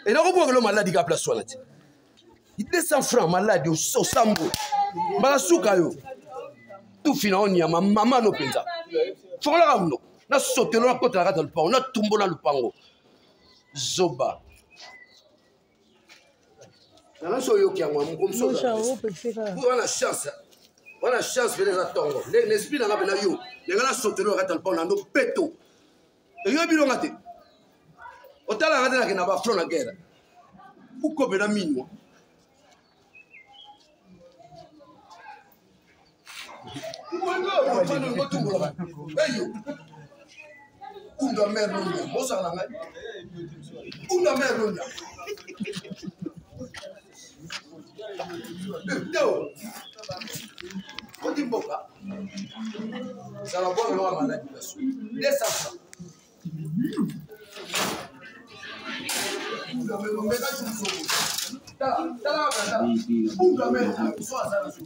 Et là, on voit que le malade il a place sur la tête. Il 200 francs malade au sambo. Malasuka yo. Tout fina on y a maman no penza. Faut la ramno. Na sauté na côté la dans le pan, na tumbo na le pango. Zoba. Na so yo ki amwa comme ça. Pour la chance. On a chance de les attendre. L'esprit n'a pas yo. Les gars sauté na dans le pan na no peto. Et yo bi ngate. Otala ngate na ke na ba front na guerre. Pourquoi ben minwa? Unda merlonya, bosa na ngai. Unda merlonya. Deo. Odi boka. Sala bona no maladi basu. Desa. Unda merlonya ka tsuso. Tala. Unda merlonya so asala su.